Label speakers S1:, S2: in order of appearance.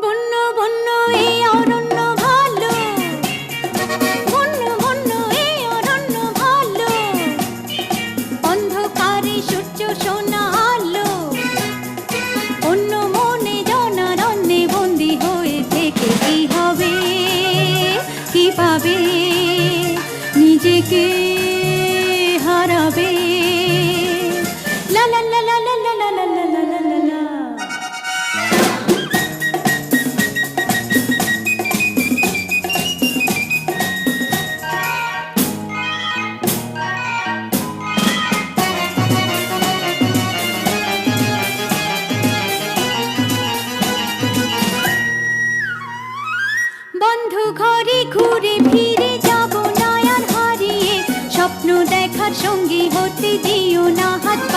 S1: বন্য বন্য এই অরণ্য ভালো, বন্য বন্য এই অরণ্য ভালো, অন্ধকারে সূর্য সোনা আলো, অন্য মনে জনারণ্যে বন্দী হয়ে থেকে কি হবে, কি পাবে, নিজেকে হারাবে। লা লা লা লা লা লা লা লা লা লা লা লা। বন্ধু ঘরে ঘুরে ফিরে যাব না আর হারিয়ে, স্বপ্ন দেখার সঙ্গী হতে দিও না হাত